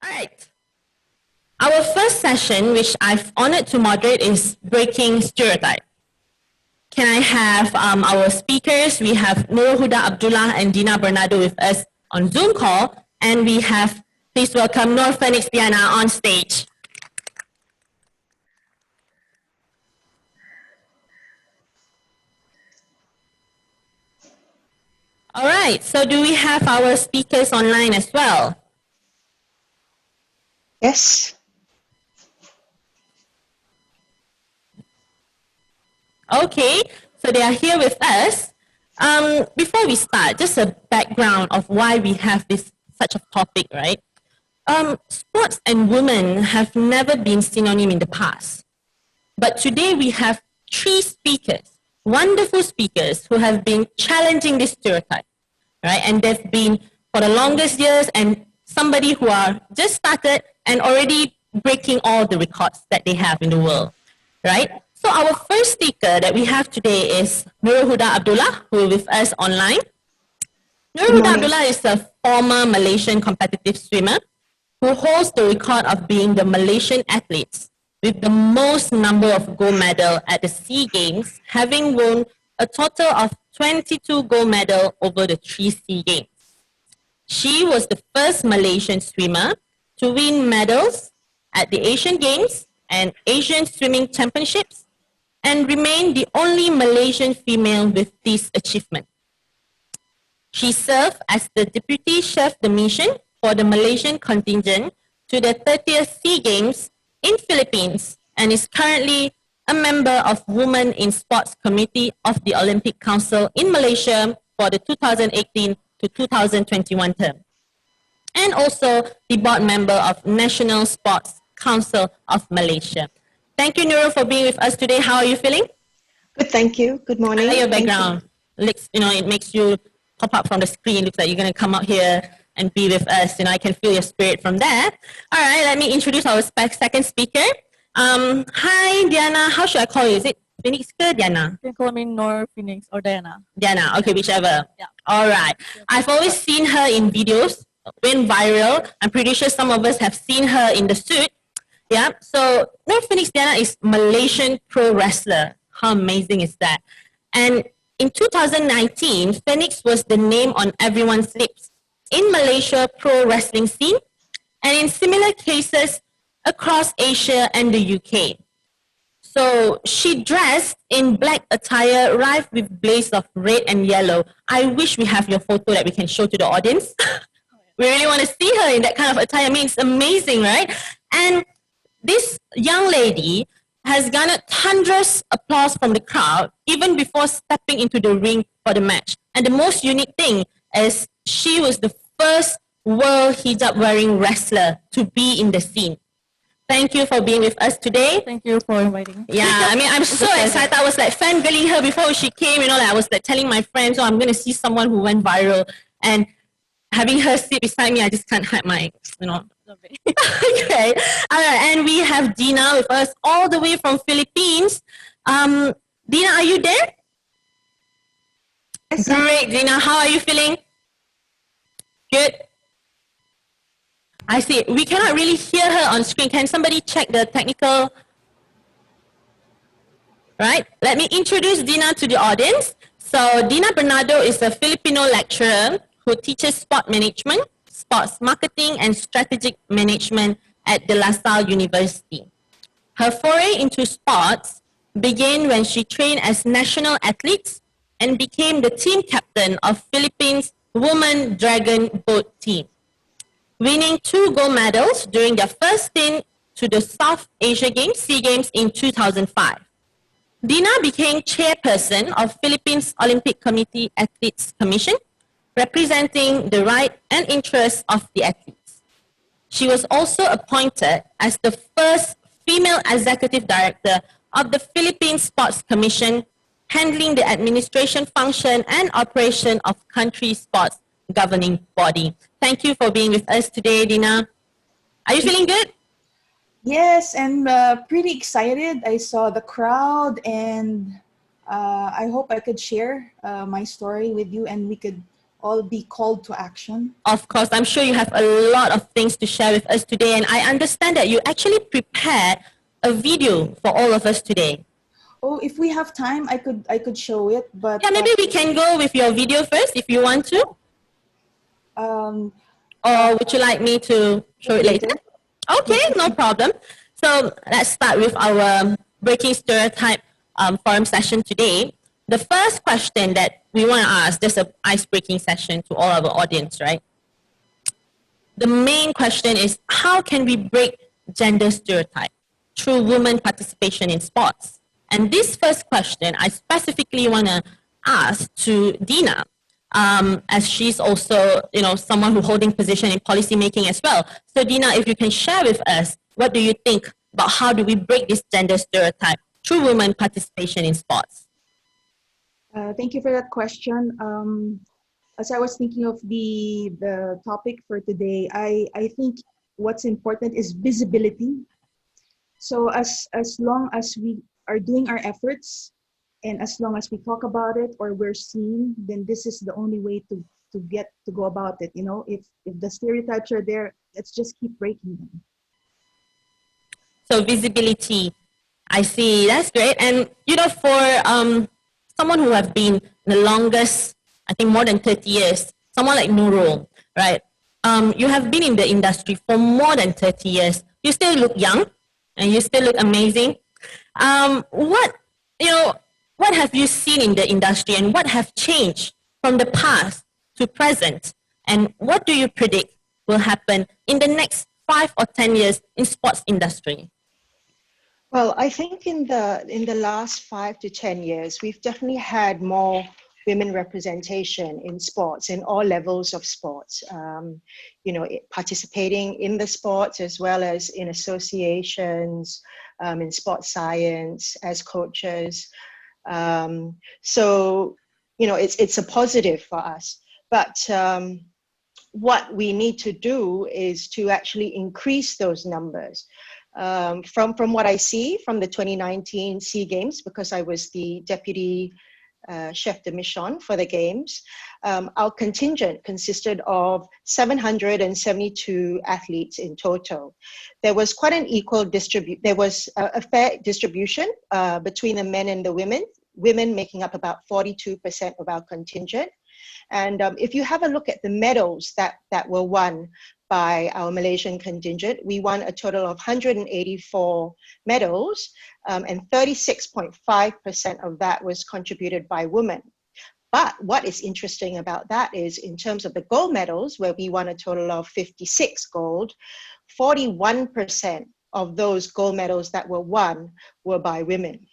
All right. Our first session, which I've honored to moderate, is Breaking Stereotype. Can I have our speakers? We have Nur Huda Abdullah and Dina Bernardo with us on Zoom call. And we have, please welcome Nur Phoenix Diana on stage. All right, so do we have our speakers online as well? Yes. Okay, so they are here with us. Before we start, just a background of why we have this such a topic, right? Sports and women have never been synonym in the past. But today we have three speakers, wonderful speakers who have been challenging this stereotype, right? And they've been for the longest years and somebody who are just started and already breaking all the records that they have in the world, right? So our first speaker that we have today is Nur Huda Abdullah, who is with us online. Nur Huda Abdullah is a former Malaysian competitive swimmer who holds the record of being the Malaysian athletes with the most number of gold medals at the SEA Games, having won a total of 22 gold medals over the 3 SEA Games. She was the first Malaysian swimmer to win medals at the Asian Games and Asian Swimming Championships and remained the only Malaysian female with this achievement. She served as the Deputy Chef de Mission for the Malaysian contingent to the 30th SEA Games in Philippines and is currently a member of Women in Sports Committee of the Olympic Council in Malaysia for the 2018 to 2021 term. And also the board member of National Sports Council of Malaysia. Thank you, Nurul, for being with us today. How are you feeling? Good, thank you. Good morning. I like your background. Looks, it makes you pop up from the screen. Looks like you're going to come out here and be with us. I can feel your spirit from there. All right, let me introduce our second speaker. Hi, Diana. How should I call you? Is it Phoenix or Diana? You can call me Nor, Phoenix, or Diana. Diana, okay, whichever. Yeah. All right. I've always seen her in videos, went viral. I'm pretty sure some of us have seen her in the suit. Yeah, so Nor Phoenix Diana is Malaysian pro wrestler. How amazing is that? And in 2019, Phoenix was the name on everyone's lips in Malaysia pro wrestling scene and in similar cases across Asia and the UK. So she dressed in black attire rife with blaze of red and yellow. I wish we have your photo that we can show to the audience. We really want to see her in that kind of attire. I mean, it's amazing, right? And this young lady has garnered hundreds of applause from the crowd even before stepping into the ring for the match. And the most unique thing is she was the first world hijab-wearing wrestler to be in the scene. Thank you for being with us today. Thank you for inviting me. Yeah, I mean, I'm so excited. I was like fangirling her before she came, I was like telling my friends, oh, I'm going to see someone who went viral. And having her sit beside me, I just can't hide my, Okay. All right, and we have Dina with us all the way from Philippines. Dina, are you there? Yes. Great, Dina. How are you feeling? Good. I see. We cannot really hear her on screen. Can somebody check the technical? Right. Let me introduce Dina to the audience. So Dina Bernardo is a Filipino lecturer who teaches sport management, sports marketing, and strategic management at De La Salle University. Her foray into sports began when she trained as national athlete and became the team captain of Philippines' Women Dragon Boat team, winning 2 gold medals during their first stint to the South Asia Games, SEA Games in 2005. Dina became chairperson of Philippines Olympic Committee Athletes Commission, representing the right and interests of the athletes. She was also appointed as the first female executive director of the Philippine Sports Commission, handling the administration function and operation of country sports governing body. Thank you for being with us today, Dina. Are you feeling good? Yes, and pretty excited. I saw the crowd, and I hope I could share my story with you, and we could all be called to action. Of course, I'm sure you have a lot of things to share with us today, and I understand that you actually prepared a video for all of us today. Oh, if we have time, I could show it, but Yeah, maybe we can go with your video first if you want to, um, or would you like me to show it later? Okay, no problem. So let's start with our breaking stereotype forum session today. The first question that we want to ask, just an ice-breaking session to all our audience, right? The main question is, how can we break gender stereotype through women participation in sports? And this first question, I specifically want to ask to Dina, as she's also, someone who holding position in policy making as well. So Dina, if you can share with us, what do you think about how do we break this gender stereotype through women participation in sports? Thank you for that question. As I was thinking of the topic for today, I think what's important is visibility. So as long as we are doing our efforts, and as long as we talk about it or we're seen, then this is the only way to go about it. If the stereotypes are there, let's just keep breaking them. So visibility, I see. That's great. And for someone who have been the longest, I think more than 30 years, someone like Nurul, right? You have been in the industry for more than 30 years. You still look young, and you still look amazing. What have you seen in the industry, and what have changed from the past to present? And what do you predict will happen in the next 5 or 10 years in sports industry? Well, I think in the last 5 to 10 years, we've definitely had more women representation in sports, in all levels of sports. Participating in the sports as well as in associations, in sports science, as coaches. It's a positive for us. But what we need to do is to actually increase those numbers. From what I see from the 2019 SEA Games, because I was the deputy chef de mission for the games, our contingent consisted of 772 athletes in total. There was quite an equal distribution. There was a fair distribution between the men and the women making up about 42% of our contingent. And if you have a look at the medals that were won by our Malaysian contingent, we won a total of 184 medals, and 36.5% of that was contributed by women. But what is interesting about that is in terms of the gold medals, where we won a total of 56 gold, 41% of those gold medals that were won were by women.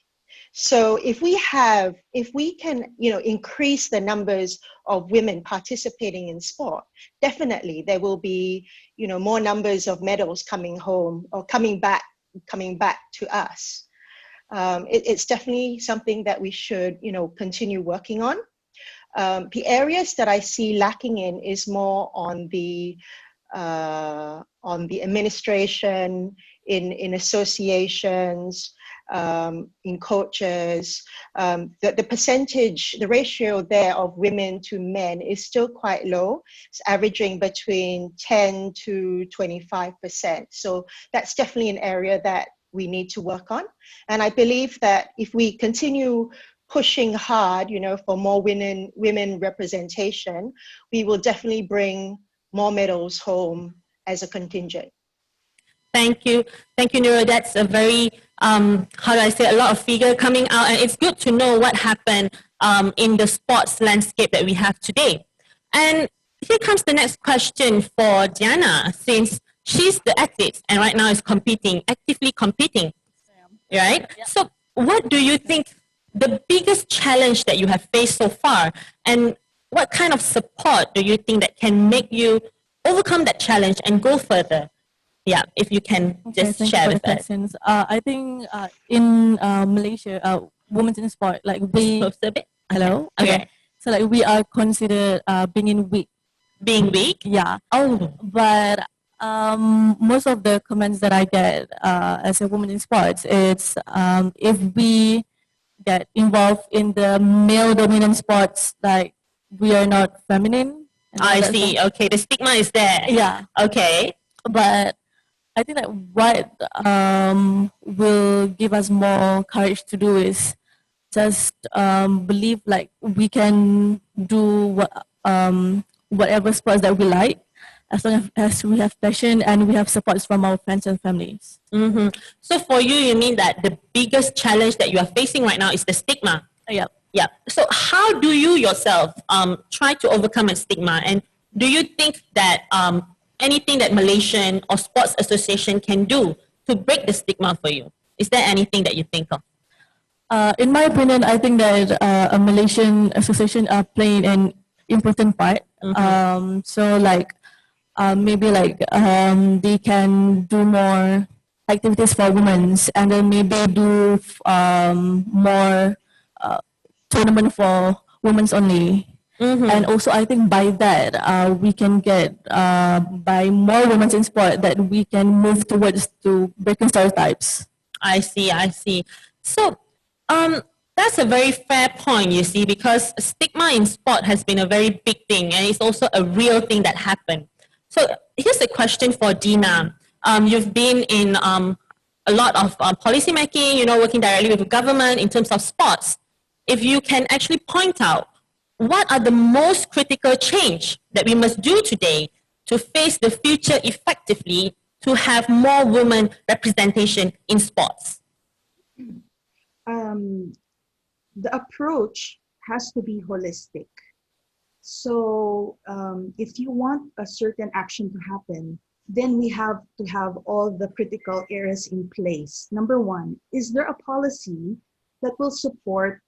So if we can, increase the numbers of women participating in sport, definitely there will be, more numbers of medals coming home or coming back to us. It's definitely something that we should, continue working on. The areas that I see lacking in is more on the administration, in associations, in coaches. The percentage, the ratio there of women to men is still quite low. It's averaging between 10 to 25%. So that's definitely an area that we need to work on. And I believe that if we continue pushing hard, for more women representation, we will definitely bring more medals home as a contingent. Thank you, Nuro. That's a very, a lot of figure coming out, and it's good to know what happened in the sports landscape that we have today. And here comes the next question for Diana, since she's the athlete and right now is actively competing, right? Yep. So what do you think the biggest challenge that you have faced so far, and what kind of support do you think that can make you overcome that challenge and go further? Yeah, if you can just share with us. I think in Malaysia, women in sport, like we... Close a bit? Hello? Okay. So like we are considered being weak. Being weak? Yeah. Oh. But most of the comments that I get as a woman in sports, it's if we get involved in the male dominant sports, like we are not feminine. and all I that see. stuff. Okay, the stigma is there. Yeah, Okay. but I think that what will give us more courage to do is just believe like we can do whatever sports that we like, as long as we have passion and we have supports from our friends and families. Mm-hmm. So for you, you mean that the biggest challenge that you are facing right now is the stigma? Yeah. Yeah. So how do you yourself try to overcome a stigma? And do you think that anything that Malaysian or sports association can do to break the stigma for you? Is there anything that you think of? In my opinion, I think that a Malaysian association are playing an important part. So like maybe like they can do more activities for women, and then maybe do more tournament for women only. And also, I think by that we can get by more women in sport that we can move towards to breaking stereotypes. I see, I see. So, that's a very fair point, you see, because stigma in sport has been a very big thing, and it's also a real thing that happened. So, here's a question for Dina. You've been in a lot of policy making, you know, working directly with the government in terms of sports. If you can actually point out what are the most critical change that we must do today to face the future effectively to have more women representation in sports? The approach has to be holistic. So if you want a certain action to happen, then we have to have all the critical areas in place. Number one, is there a policy that will support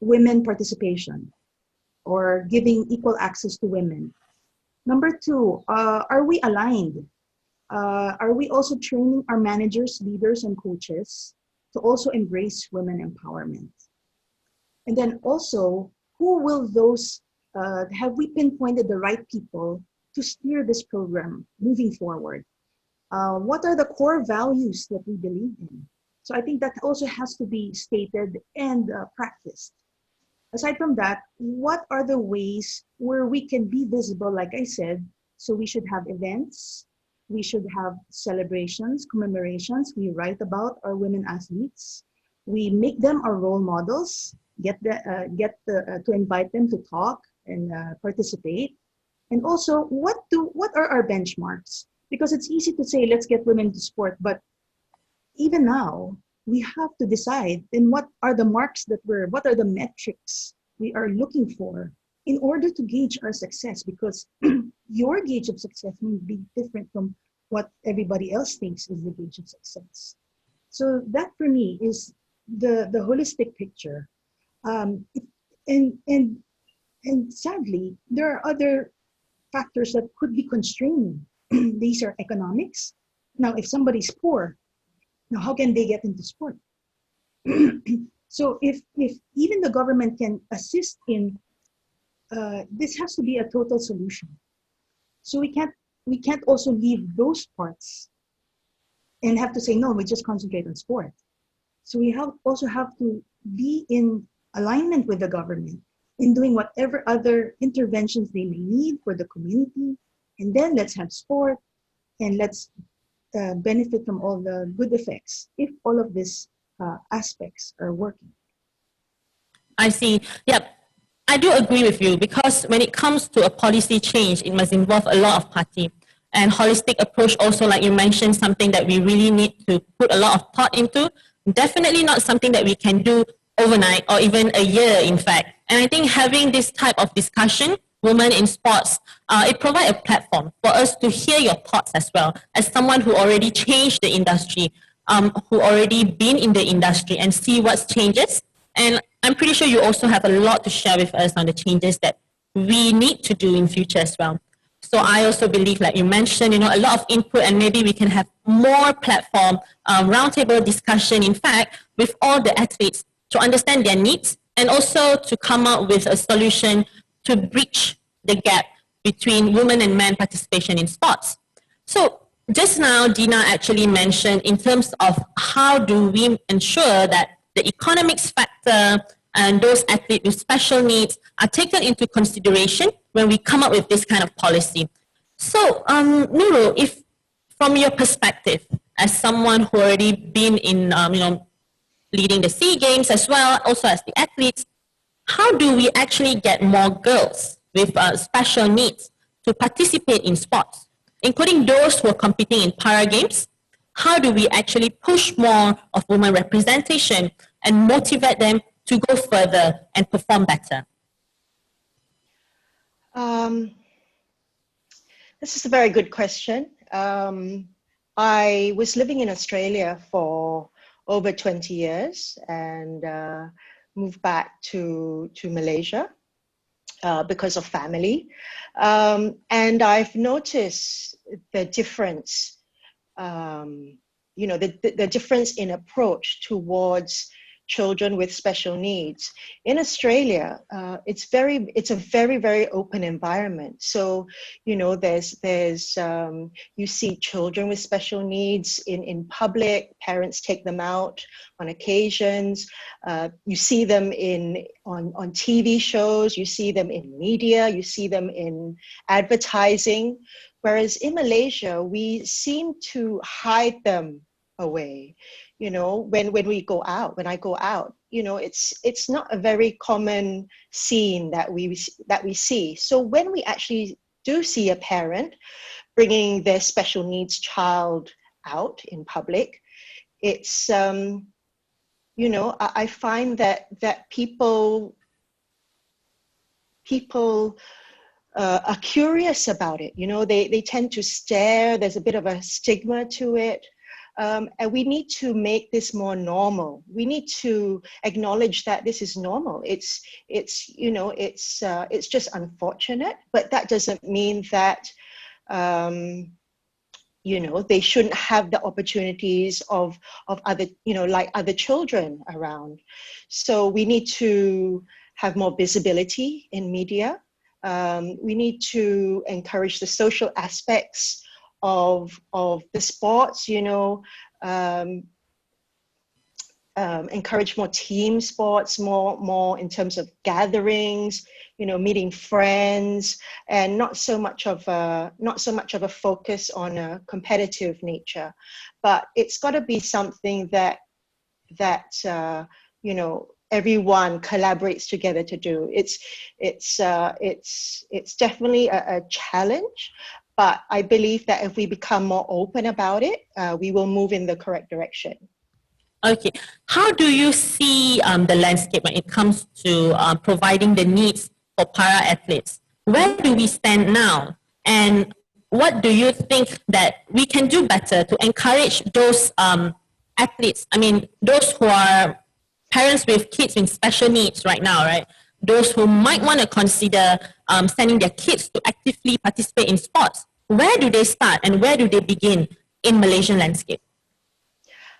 women participation or giving equal access to women? Number two, are we aligned? Are we also training our managers, leaders, and coaches to also embrace women empowerment? And then also, who will those, have we pinpointed the right people to steer this program moving forward? What are the core values that we believe in? So I think that also has to be stated and practiced. Aside from that, what are the ways where we can be visible, like I said? So we should have events, we should have celebrations, commemorations. We write about our women athletes. We make them our role models, to invite them to talk and participate. And also, what are our benchmarks? Because it's easy to say, let's get women to sport, but even now, we have to decide then what are the marks what are the metrics we are looking for in order to gauge our success, because your gauge of success may be different from what everybody else thinks is the gauge of success. So that for me is the holistic picture. And sadly, there are other factors that could be constraining. These are economics. Now, if somebody's poor, now how can they get into sport? So if even the government can assist in, this has to be a total solution. So we can't also leave those parts and have to say, no, we just concentrate on sport. So we also have to be in alignment with the government in doing whatever other interventions they may need for the community. And then let's have sport and let's benefit from all the good effects if all of these aspects are working. I see. Yep. I do agree with you, because when it comes to a policy change, it must involve a lot of party. And holistic approach also, like you mentioned, something that we really need to put a lot of thought into. Definitely not something that we can do overnight or even a year, in fact. And I think having this type of discussion, women in sports, it provides a platform for us to hear your thoughts as well, as someone who already changed the industry, who already been in the industry, and see what's changes. And I'm pretty sure you also have a lot to share with us on the changes that we need to do in future as well. So I also believe, like you mentioned, a lot of input, and maybe we can have more platform, roundtable discussion, in fact, with all the athletes to understand their needs and also to come up with a solution to bridge the gap between women and men participation in sports. So just now, Dina actually mentioned in terms of how do we ensure that the economics factor and those athletes with special needs are taken into consideration when we come up with this kind of policy. So, Nurul, if from your perspective, as someone who already been in, leading the SEA Games as well, also as the athletes, how do we actually get more girls with special needs to participate in sports, including those who are competing in para games? How do we actually push more of women representation and motivate them to go further and perform better? This is a very good question. I was living in Australia for over 20 years and moved back to Malaysia because of family. And I've noticed the difference, the difference in approach towards children with special needs. In Australia, it's a very, very open environment. So, there's you see children with special needs in public, parents take them out on occasions. You see them on TV shows, you see them in media, you see them in advertising. Whereas in Malaysia, we seem to hide them away. When we go out, when I go out, it's not a very common scene that we see. So when we actually do see a parent bringing their special needs child out in public, it's I find that people are curious about it. They tend to stare. There's a bit of a stigma to it. And we need to make this more normal. We need to acknowledge that this is normal. It's just unfortunate, but that doesn't mean that, they shouldn't have the opportunities of other, like other children around. So we need to have more visibility in media. We need to encourage the social aspects of the sports, encourage more team sports, more in terms of gatherings, meeting friends, and not so much of a focus on a competitive nature. But it's got to be something that everyone collaborates together to do. It's definitely a challenge. But I believe that if we become more open about it, we will move in the correct direction. Okay. How do you see the landscape when it comes to providing the needs for para-athletes? Where do we stand now? And what do you think that we can do better to encourage those athletes? I mean, those who are parents with kids with special needs right now, right? Those who might want to consider sending their kids to actively participate in sports. Where do they start and where do they begin in Malaysian landscape?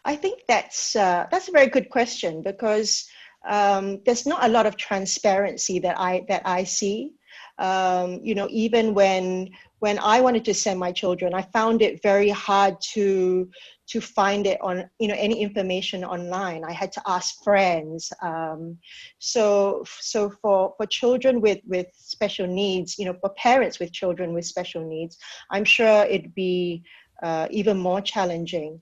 I think that's a very good question because there's not a lot of transparency that I see. Even when I wanted to send my children, I found it very hard to find it on any information online. I had to ask friends. So for children with special needs, for parents with children with special needs, I'm sure it'd be even more challenging.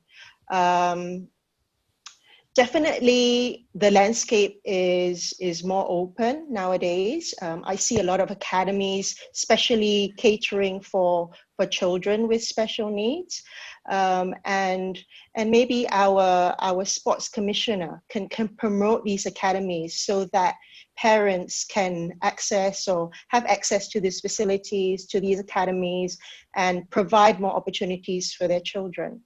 Definitely the landscape is more open nowadays. I see a lot of academies, especially catering for children with special needs. And maybe our sports commissioner can promote these academies so that parents can access or have access to these facilities, to these academies, and provide more opportunities for their children.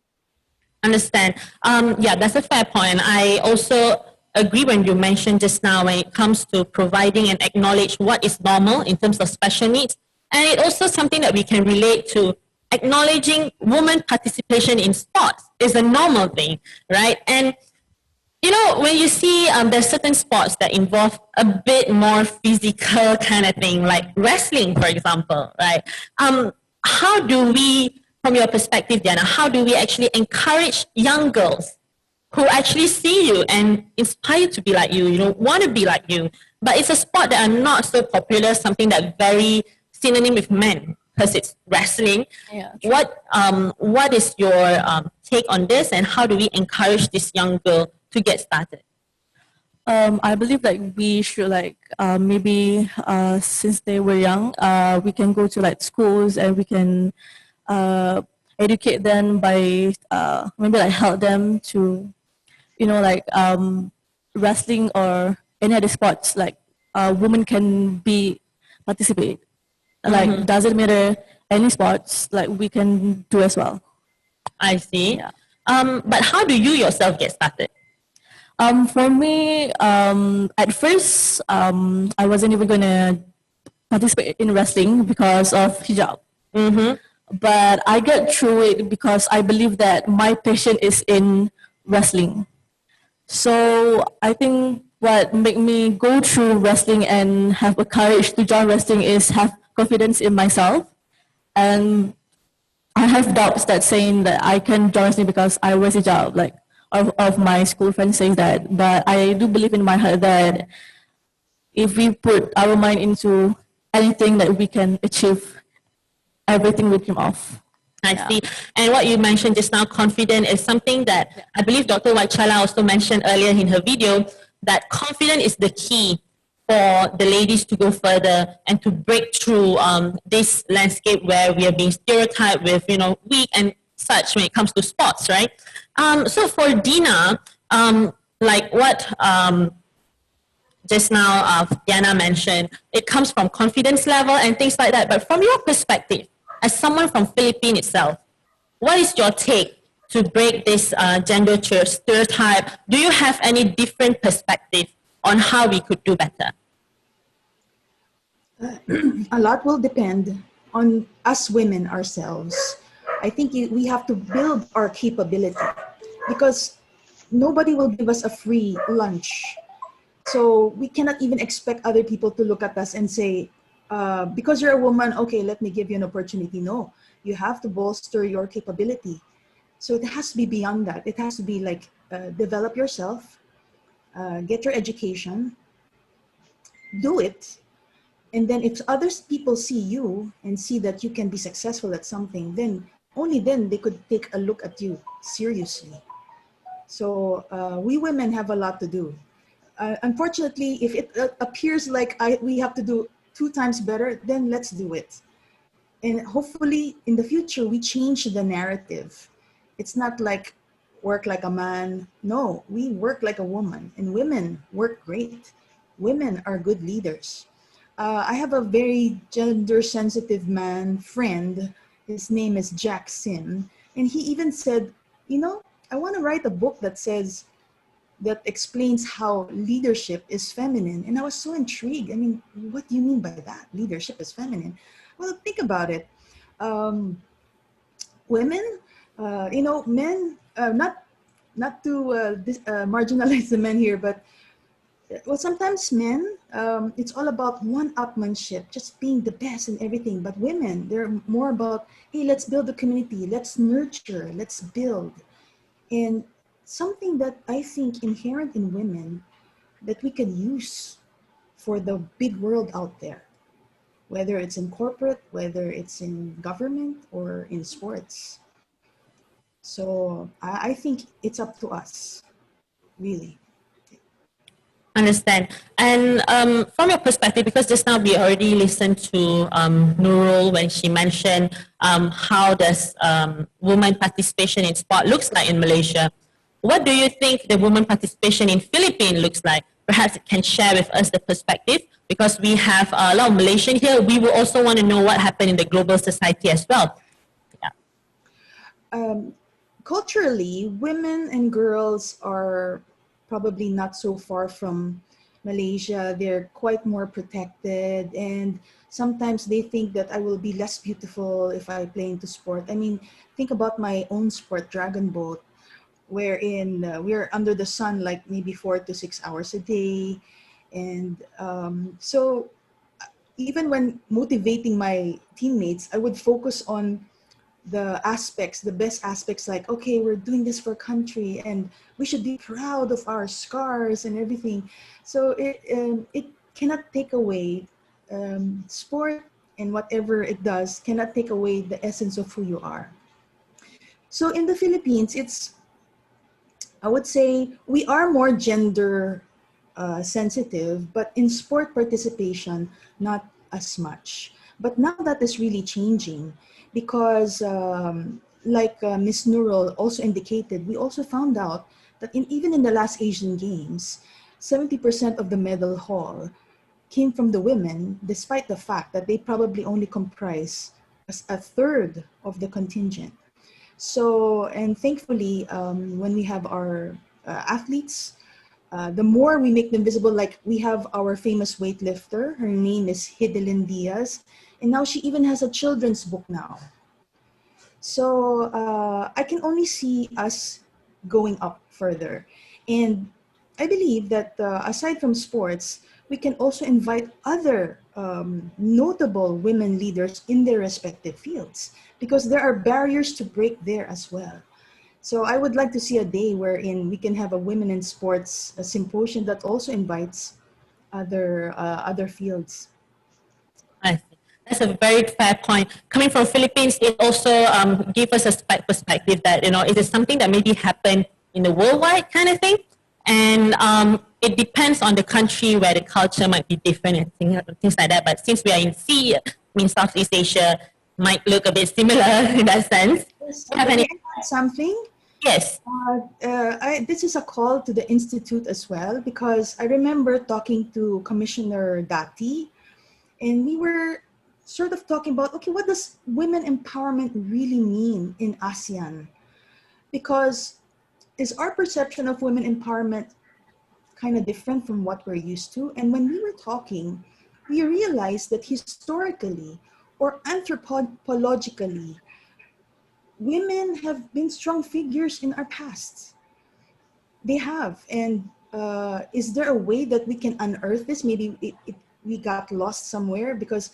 Understand. Yeah, that's a fair point. I also agree when you mentioned just now when it comes to providing and acknowledge what is normal in terms of special needs. And it also something that we can relate to acknowledging women participation in sports is a normal thing, right? And when you see there's certain sports that involve a bit more physical kind of thing, like wrestling, for example, right? How do we, from your perspective, Diana, how do we actually encourage young girls who actually see you and inspire to be like you know, want to be like you. But it's a sport that are not so popular, something that very synonym with men because it's wrestling. Yeah, true. What is your take on this, and how do we encourage this young girl to get started? I believe like we should like maybe since they were young, we can go to like schools and we can uh, educate them by maybe like help them to like wrestling or any other sports like women can be participate. Like doesn't matter any sports like we can do as well. I see. Yeah. But how do you yourself get started? For me, at first, I wasn't even gonna participate in wrestling because of hijab. But I get through it because I believe that my passion is in wrestling. So I think what made me go through wrestling and have a courage to join wrestling is have confidence in myself. And I have doubts that saying that I can join wrestling because I was a job, like of my school friends saying that. But I do believe in my heart that if we put our mind into anything that we can achieve everything we dream of. I see. And what you mentioned just now, confident, is something that I believe Dr. Waichala also mentioned earlier in her video, that confidence is the key for the ladies to go further and to break through this landscape where we are being stereotyped with, you know, weak and such when it comes to sports, right? So for Dina, like what just now Diana mentioned, it comes from confidence level and things like that. But from your perspective, as someone from Philippines itself, what is your take to break this gender stereotype? Do you have any different perspective on how we could do better? A lot will depend on us women ourselves. I think we have to build our capability because nobody will give us a free lunch. So we cannot even expect other people to look at us and say, because you're a woman, okay, let me give you an opportunity. No, you have to bolster your capability. So it has to be beyond that. It has to be like develop yourself, get your education, do it. And then if others people see you and see that you can be successful at something, then only then they could take a look at you seriously. So we women have a lot to do. Unfortunately, if it appears like we have to do 2 times better, then let's do it. And hopefully in the future, we change the narrative. It's not like work like a man. No, we work like a woman, and women work great. Women are good leaders. I have a very gender sensitive man friend. His name is Jack Sim. And he even said, you know, I want to write a book that explains how leadership is feminine. And I was so intrigued. I mean, what do you mean by that? Leadership is feminine. Well, think about it. Women, men, not to marginalize the men here, but well, sometimes men, it's all about one-upmanship, just being the best in everything. But women, they're more about, hey, let's build a community, let's nurture, let's build. And something that I think inherent in women that we can use for the big world out there, whether it's in corporate, whether it's in government or in sports. So I think it's up to us, really. Understand. And from your perspective, because just now we already listened to Nurul when she mentioned how does women participation in sport looks like in Malaysia. What do you think the women participation in Philippines looks like? Perhaps it can share with us the perspective, because we have a lot of Malaysian here. We will also want to know what happened in the global society as well. Yeah. Culturally, women and girls are probably not so far from Malaysia. They're quite more protected, and sometimes they think that I will be less beautiful if I play into sport. I mean, think about my own sport, Dragon Boat, wherein we're under the sun like maybe 4 to 6 hours a day. And even when motivating my teammates, I would focus on the aspects, the best aspects, like, okay, we're doing this for country and we should be proud of our scars and everything. So it cannot take away sport, and whatever it does cannot take away the essence of who you are. So in the Philippines, I would say we are more gender sensitive, but in sport participation, not as much. But now that is really changing because, like Ms. Nurul also indicated, we also found out that even in the last Asian Games, 70% of the medal haul came from the women, despite the fact that they probably only comprise a third of the contingent. So, and thankfully, when we have our athletes, the more we make them visible, like we have our famous weightlifter, her name is Hidelin Diaz, and now she even has a children's book now. So I can only see us going up further. And I believe that aside from sports, we can also invite other notable women leaders in their respective fields, because there are barriers to break there as well. So I would like to see a day wherein we can have a women in sports a symposium that also invites other fields. I see. That's a very fair point. Coming from Philippines, it also gave us a perspective that, it is something that maybe happened in the worldwide kind of thing. And it depends on the country where the culture might be different and things like that. But since we are in Southeast Asia, might look a bit similar in that sense. Yes, Do you have may any? I add something? Yes. This is a call to the Institute as well, because I remember talking to Commissioner Dati, and we were sort of talking about, okay, what does women empowerment really mean in ASEAN? Because is our perception of women empowerment kind of different from what we're used to? And when we were talking, we realized that historically or anthropologically, women have been strong figures in our past. They have. And is there a way that we can unearth this? Maybe we got lost somewhere, because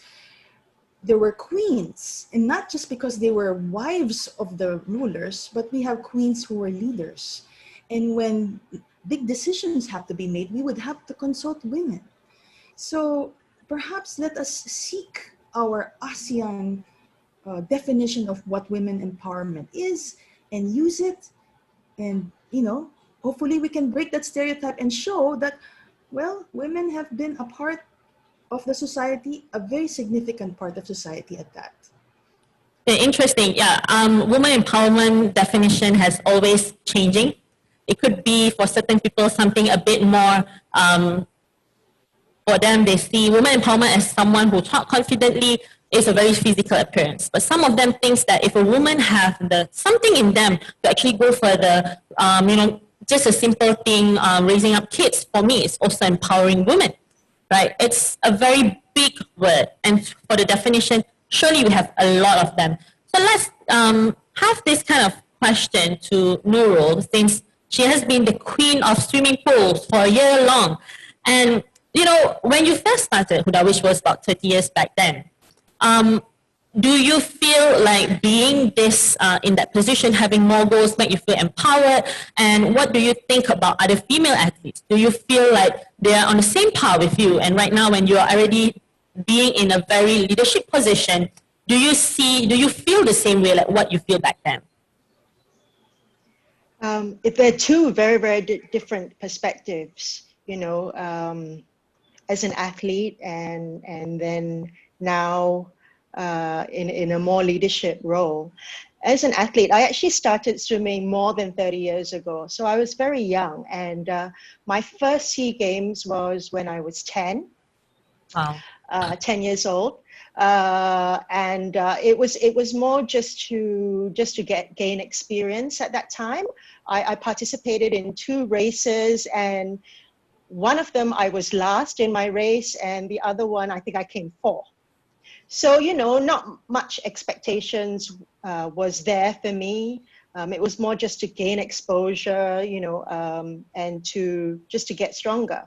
there were queens, and not just because they were wives of the rulers, but we have queens who were leaders. And when big decisions have to be made, we would have to consult women. So perhaps let us seek our ASEAN definition of what women empowerment is and use it. And, hopefully we can break that stereotype and show that, well, women have been a part of the society, a very significant part of society at that. Interesting. Yeah. Women empowerment definition has always changing. It could be for certain people something a bit more. For them, they see women empowerment as someone who talk confidently, is a very physical appearance. But some of them thinks that if a woman have something in them to actually go further, just a simple thing, raising up kids, for me, is also empowering women, right? It's a very big word, and for the definition, surely we have a lot of them. So let's have this kind of question to Nurul, since she has been the queen of swimming pools for a year long. And, when you first started, Huda, which was about 30 years back then, do you feel like being in that position, having more goals, make you feel empowered? And what do you think about other female athletes? Do you feel like they are on the same par with you? And right now, when you are already being in a very leadership position, do you feel the same way like what you feel back then? They're two very, very different perspectives, as an athlete and then now in a more leadership role. As an athlete, I actually started swimming more than 30 years ago. So I was very young, and my first SEA Games was when I was 10. Wow. 10 years old. And it was more just to gain experience at that time. I participated in 2 races, and one of them I was last in my race, and the other one I think I came 4th. So, not much expectations was there for me. It was more just to gain exposure, and to get stronger.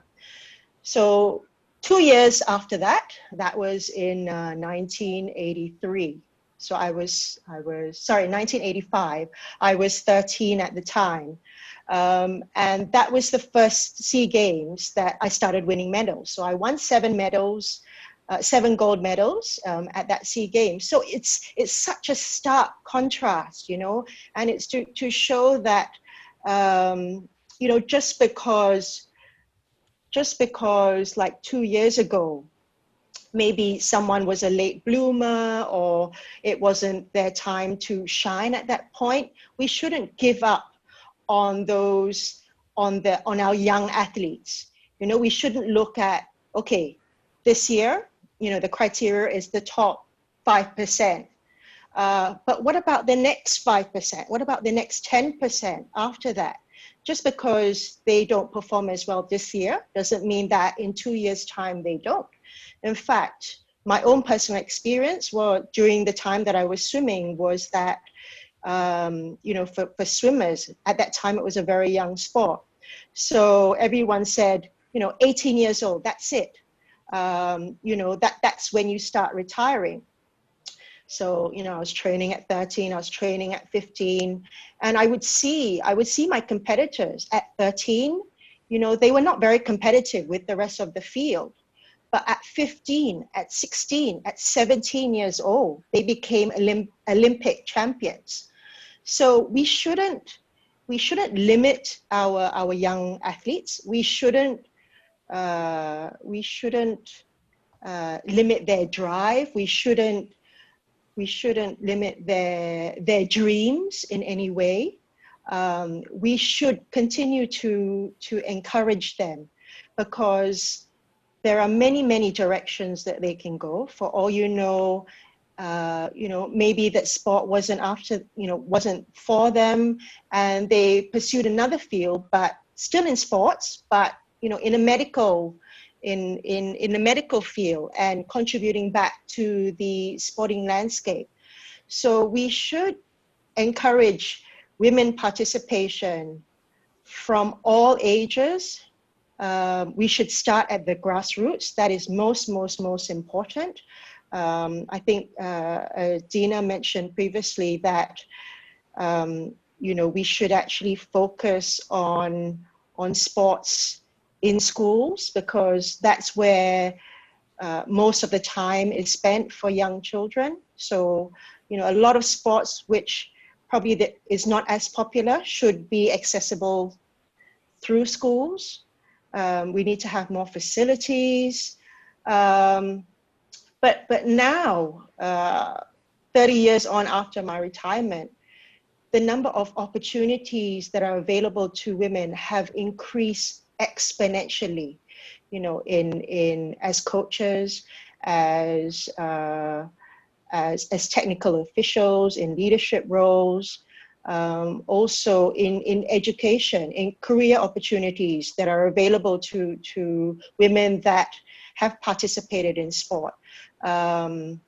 So 2 years after that, that was in 1983. So sorry, 1985. I was 13 at the time. And that was the first SEA Games that I started winning medals. So I won 7 medals, 7 gold medals at that SEA Games. So it's such a stark contrast, you know, and it's to show that, you know, just because like 2 years ago, maybe someone was a late bloomer or it wasn't their time to shine at that point, we shouldn't give up on those, on our young athletes. You know, we shouldn't look at, okay, this year, you know, the criteria is the top 5%. But what about the next 5%? What about the next 10% after that? Just because they don't perform as well this year doesn't mean that in 2 years' time they don't. In fact, my own personal experience during the time that I was swimming was that, you know, for swimmers, at that time it was a very young sport. So everyone said, you know, 18 years old, that's it. You know, that's when you start retiring. So, you know, I was training at 13, I was training at 15, and I would see my competitors at 13, you know, they were not very competitive with the rest of the field. But at 15, at 16, at 17 years old, they became Olympic champions. So we shouldn't limit our young athletes. We shouldn't limit their drive. We shouldn't limit their dreams in any way. We should continue to encourage them, because there are many directions that they can go. For all you know, maybe that sport wasn't for them, and they pursued another field, but still in sports, but you know, in a medical field and contributing back to the sporting landscape. So we should encourage women participation from all ages. We should start at the grassroots. That is most important. I think Dina mentioned previously that you know, we should actually focus on sports in schools, because that's where most of the time is spent for young children. So, you know, a lot of sports which probably is not as popular should be accessible through schools. We need to have more facilities. But now, 30 years on after my retirement, the number of opportunities that are available to women have increased exponentially, you know, in as coaches, as technical officials, in leadership roles, also in education, in career opportunities that are available to women that have participated in sport. You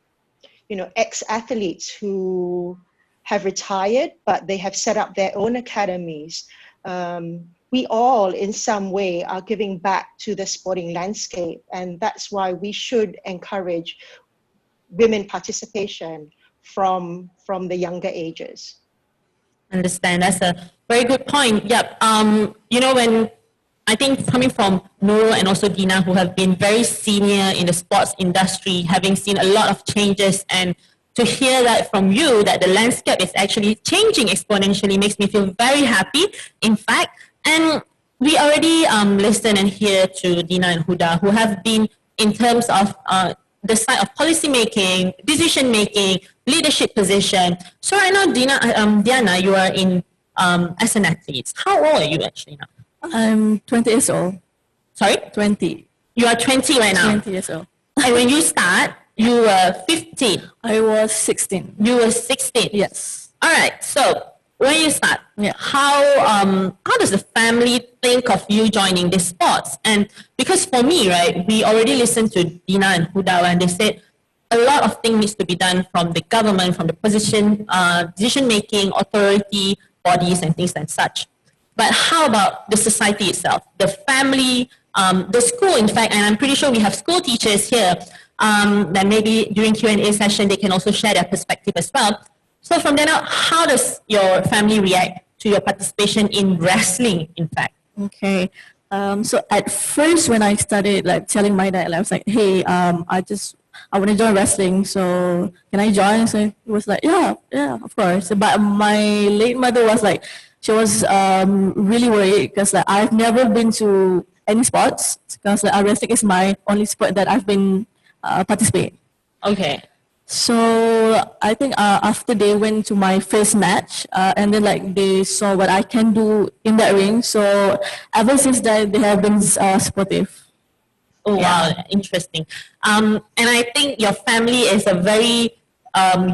know, ex-athletes who have retired, but they have set up their own academies. We all, in some way, are giving back to the sporting landscape, and that's why we should encourage women participation from the younger ages. Understand. That's a very good point. Yep. You know, when I think coming from Nurul and also Dina, who have been very senior in the sports industry, having seen a lot of changes, and to hear that from you, that the landscape is actually changing exponentially, makes me feel very happy, in fact. And we already listen and hear to Dina and Huda, who have been in terms of the side of policy making, decision making, leadership position. So right now, Diana, you are in as an athlete. How old are you actually now? I'm 20 years old. Sorry? 20. You are 20 right now. 20 years old. And when you start, you were 15. I was 16. You were 16. Yes. All right. So when you start, Yeah. how does the family think of you joining these sports? And because for me, right, we already listened to Dina and Huda, and they said a lot of things needs to be done from the government, from the decision-making authority bodies and things and such. But how about the society itself, the family, the school, in fact, and I'm pretty sure we have school teachers here. Then maybe during Q&A session, they can also share their perspective as well. So from then on, how does your family react to your participation in wrestling, in fact? Okay. So at first when I started like telling my dad, I was like, hey, I want to join wrestling, so can I join? So he was like, yeah, of course. But my late mother was like, she was really worried because like, I've never been to any sports because like, wrestling is my only sport that I've been participating. Okay. So I think after they went to my first match, and then like they saw what I can do in that ring. So ever since that, they have been supportive. Oh, wow, interesting. And I think your family is a very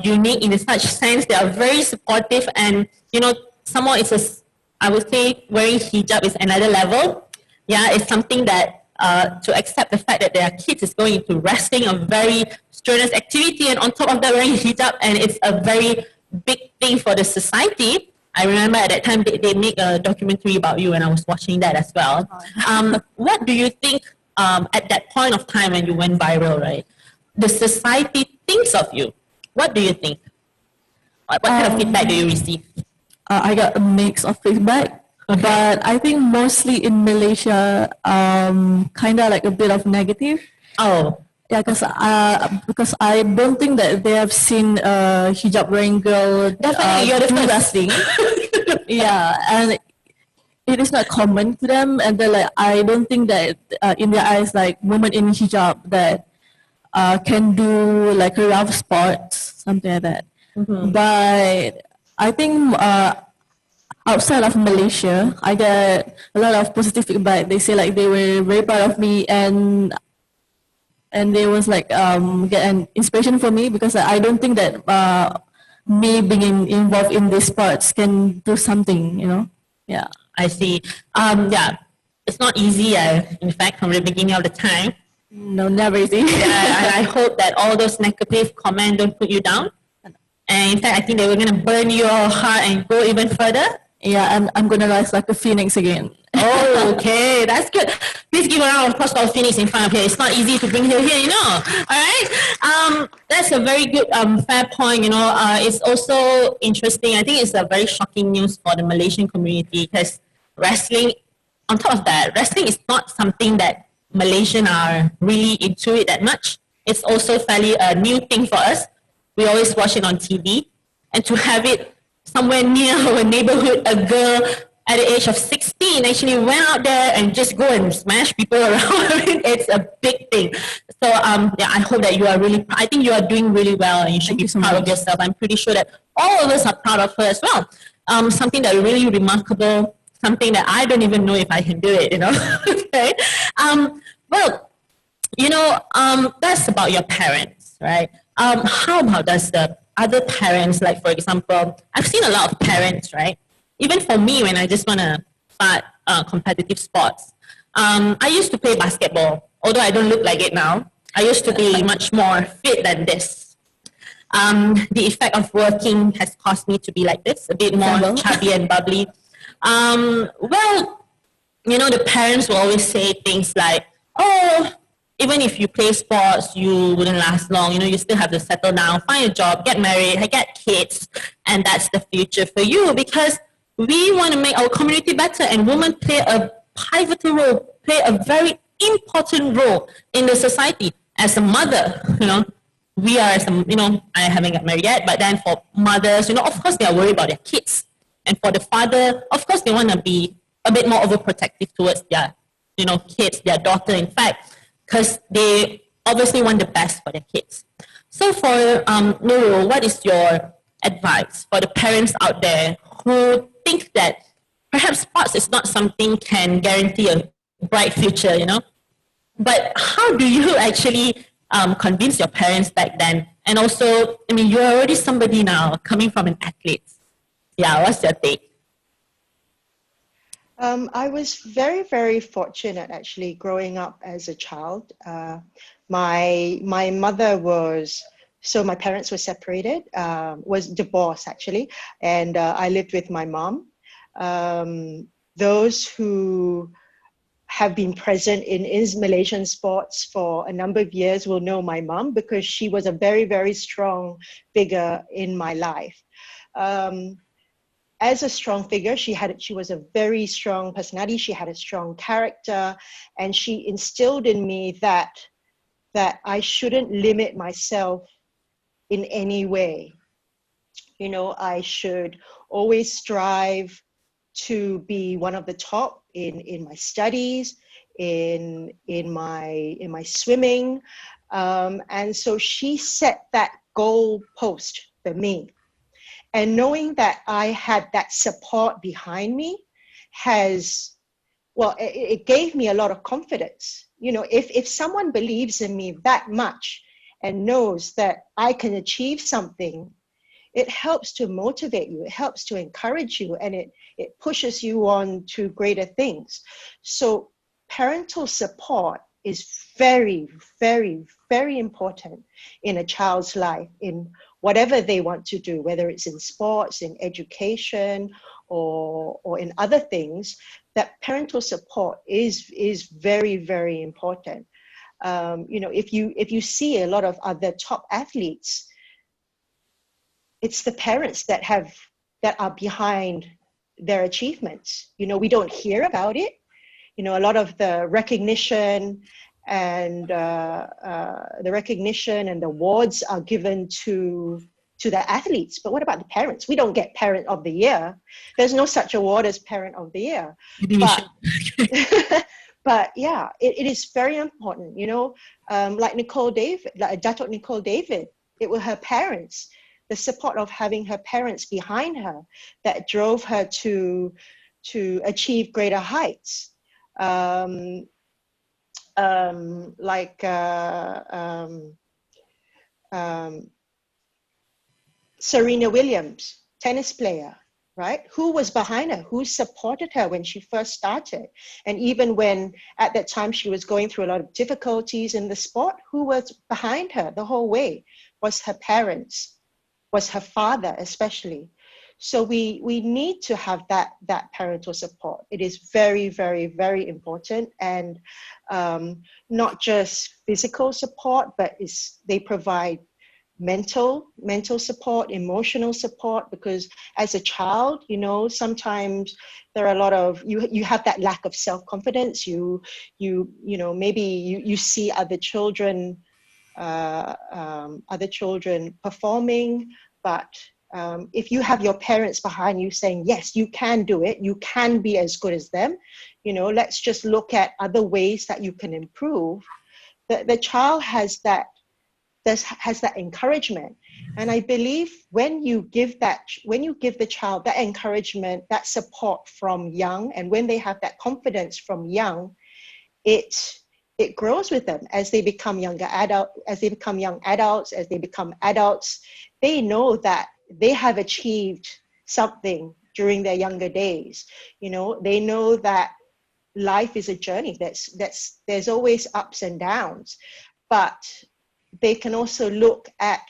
unique in such sense. They are very supportive, and you know, someone is I would say wearing hijab is another level. Yeah, it's something that to accept the fact that their kids is going into wrestling, a very strenuous activity, and on top of that wearing hijab, and it's a very big thing for the society. I remember at that time they made a documentary about you, and I was watching that as well. What do you think at that point of time when you went viral, right? The society thinks of you. What do you think? What kind of feedback do you receive? I got a mix of feedback, but I think mostly in Malaysia, kind of like a bit of negative. Oh, Yeah, because I don't think that they have seen a hijab wearing girl definitely you're the do first. wrestling. Yeah, and it is not common to them, and they're like, I don't think that in their eyes, like women in hijab that can do like a rough sports, something like that. But I think outside of Malaysia, I get a lot of positive feedback. They say like they were very proud of me, and they was like get an inspiration for me because I don't think that me being involved in these sports can do something, you know. Yeah. I see. Yeah, it's not easy. In fact, from the beginning of the time. No, never easy. Yeah, and I hope that all those negative comments don't put you down. And in fact, I think they were going to burn your heart and go even further. Yeah, I'm gonna rise like a phoenix again. Oh, okay, that's good. Please give a round of applause for Phoenix in front of here. It's not easy to bring her here, you know. All right, that's a very good, fair point. You know, it's also interesting. I think it's a very shocking news for the Malaysian community because wrestling. On top of that, wrestling is not something that Malaysian are really into it that much. It's also fairly a new thing for us. We always watch it on TV, and to have it somewhere near our neighborhood, a girl at the age of 16 actually went out there and just go and smash people around. I mean, it's a big thing. So yeah, I hope that you are really, I think you are doing really well and you should be proud of yourself. I'm pretty sure that all of us are proud of her as well. Something that really remarkable, something that I don't even know if I can do it, you know. Okay. Well, you know, that's about your parents, right? How about does the other parents, like for example, I've seen a lot of parents, right? Even for me, when I just want to start competitive sports, I used to play basketball, although I don't look like it now. I used to be much more fit than this. The effect of working has caused me to be like this, a bit more chubby and bubbly. Well, you know, the parents will always say things like, oh, even if you play sports, you wouldn't last long. You know, you still have to settle down, find a job, get married, get kids, and that's the future for you because we want to make our community better, and women play a pivotal role, play a very important role in the society. As a mother, you know, we are, as a, you know, I haven't got married yet, but then for mothers, you know, of course they are worried about their kids. And for the father, of course they want to be a bit more overprotective towards their, you know, kids, their daughter, in fact, because they obviously want the best for their kids. So for Nurul, what is your advice for the parents out there who think that perhaps sports is not something can guarantee a bright future, you know? But how do you actually convince your parents back then? And also, I mean, you're already somebody now coming from an athlete. Yeah, what's your take? I was very, very fortunate actually growing up as a child. My mother was, so my parents were separated, was divorced actually, and I lived with my mom. Those who have been present in Malaysian sports for a number of years will know my mum, because she was a very, very strong figure in my life. As a strong figure, she was a very strong personality. She had a strong character, and she instilled in me that I shouldn't limit myself in any way. You know, I should always strive to be one of the top in my studies, in my swimming, and so she set that goal post for me. And knowing that I had that support behind me it gave me a lot of confidence. You know, if someone believes in me that much and knows that I can achieve something, it helps to motivate you, it helps to encourage you, and it pushes you on to greater things. So parental support is very, very, very important in a child's life, in whatever they want to do, whether it's in sports, in education, or in other things. That parental support is very, very important. You know, if you see a lot of other top athletes, it's the parents that are behind their achievements. You know, we don't hear about it. You know, a lot of the recognition and the awards are given to the athletes. But what about the parents? We don't get Parent of the Year. There's no such award as Parent of the Year. But, but yeah, it is very important. You know, like Datuk Nicole David, it was her parents, the support of having her parents behind her, that drove her to achieve greater heights. Serena Williams, tennis player, right? Who was behind her? Who supported her when she first started? And even when at that time she was going through a lot of difficulties in the sport, who was behind her the whole way? Was her parents, was her father especially. So we need to have that parental support. It is very, very, very important, and not just physical support, but they provide mental support, emotional support, because as a child, you know, sometimes there are a lot of you have that lack of self-confidence. You know, maybe you see other children performing, but if you have your parents behind you saying, yes, you can do it, you can be as good as them, you know, let's just look at other ways that you can improve, the child has that encouragement. And I believe when you give the child that encouragement, that support from young, and when they have that confidence from young, it grows with them as they become young adults, as they become adults. They know that they have achieved something during their younger days. You know, they know that life is a journey. There's always ups and downs, but they can also look at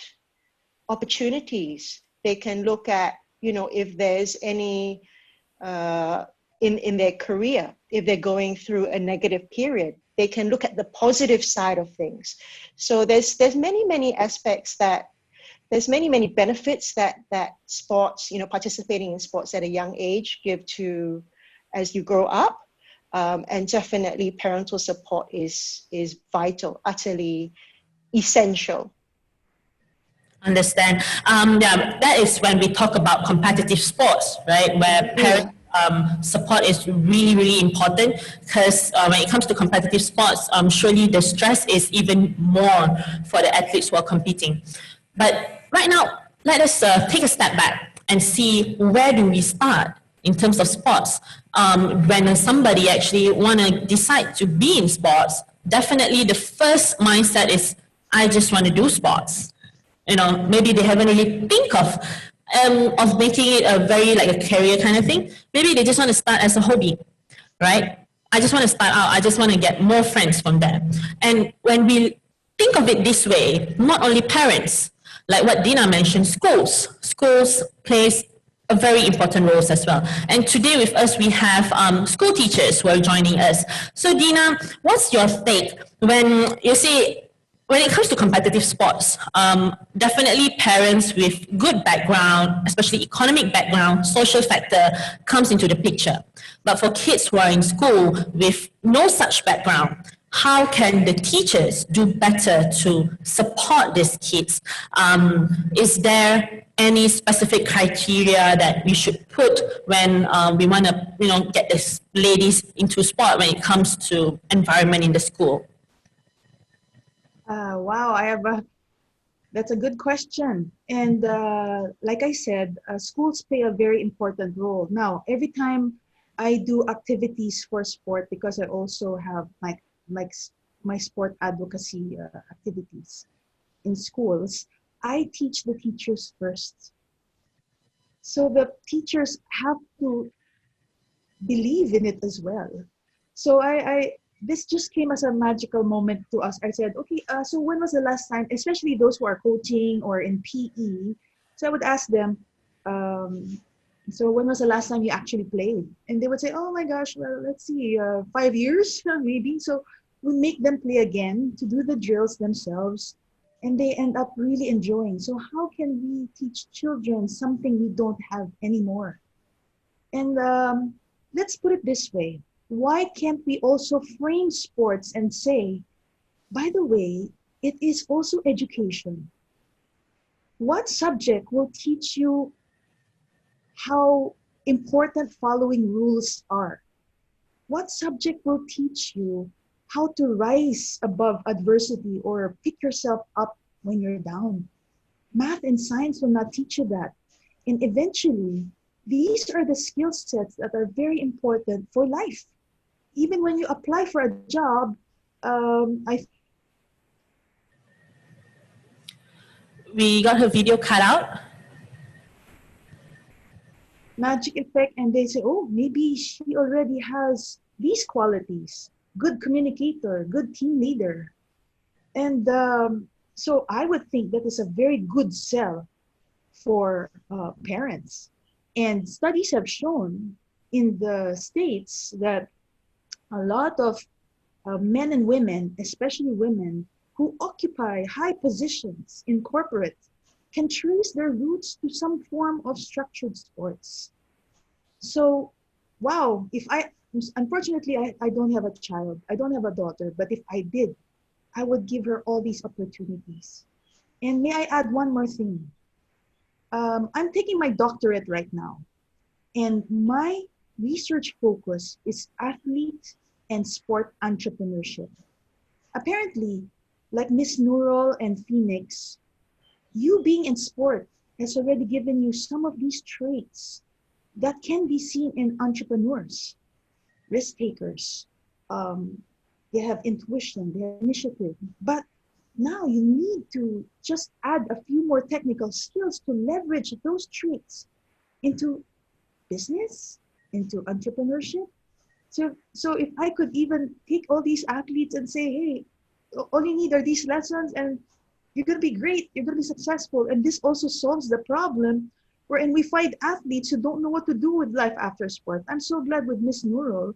opportunities. They can look at, you know, if there's any in their career, if they're going through a negative period, they can look at the positive side of things. So there's many aspects there's many benefits that sports, you know, participating in sports at a young age give to as you grow up. And definitely parental support is vital, utterly essential. Understand. Yeah, that is when we talk about competitive sports, right? Where parent support is really, really important, because when it comes to competitive sports, surely the stress is even more for the athletes who are competing. But right now, let us take a step back and see, where do we start in terms of sports? When somebody actually want to decide to be in sports, definitely the first mindset is, I just want to do sports. You know, maybe they haven't really think of making it a very like a career kind of thing. Maybe they just want to start as a hobby, right? I just want to start out. I just want to get more friends from there. And when we think of it this way, not only parents, like what Dina mentioned, schools plays a very important roles as well. And today with us, we have school teachers who are joining us. So Dina, what's your take when you see, when it comes to competitive sports, definitely parents with good background, especially economic background, social factor comes into the picture. But for kids who are in school with no such background, how can the teachers do better to support these kids? Is there any specific criteria that we should put when we want to, get these ladies into sport when it comes to environment in the school? Wow, that's a good question. And like I said, schools play a very important role. Now, every time I do activities for sport, because I also have my sport advocacy activities in schools, I teach the teachers first. So the teachers have to believe in it as well. So this just came as a magical moment to us. I said, okay, so when was the last time, especially those who are coaching or in PE, so I would ask them, so when was the last time you actually played? And they would say, oh my gosh, well, let's see, 5 years maybe. So we make them play again to do the drills themselves, and they end up really enjoying. So how can we teach children something we don't have anymore? And let's put it this way. Why can't we also frame sports and say, by the way, it is also education? What subject will teach you how important following rules are? What subject will teach you how to rise above adversity or pick yourself up when you're down? Math and science will not teach you that. And eventually, these are the skill sets that are very important for life. Even when you apply for a job, We got her video cut out. magic effect, and they say, oh, maybe she already has these qualities: good communicator, good team leader. And so I would think that is a very good sell for parents. And studies have shown in the States that a lot of men and women, especially women, who occupy high positions in corporate can trace their roots to some form of structured sports. So, wow, unfortunately, I don't have a child, I don't have a daughter, but if I did, I would give her all these opportunities. And may I add one more thing? I'm taking my doctorate right now, and my research focus is athlete and sport entrepreneurship. Apparently, like Miss Nurul and Phoenix, you being in sport has already given you some of these traits that can be seen in entrepreneurs, risk takers. They have intuition, they have initiative, but now you need to just add a few more technical skills to leverage those traits into business, into entrepreneurship. So if I could even take all these athletes and say, hey, all you need are these lessons and you're going to be great, you're going to be successful. And this also solves the problem wherein we find athletes who don't know what to do with life after sport. I'm so glad with Miss Nurul.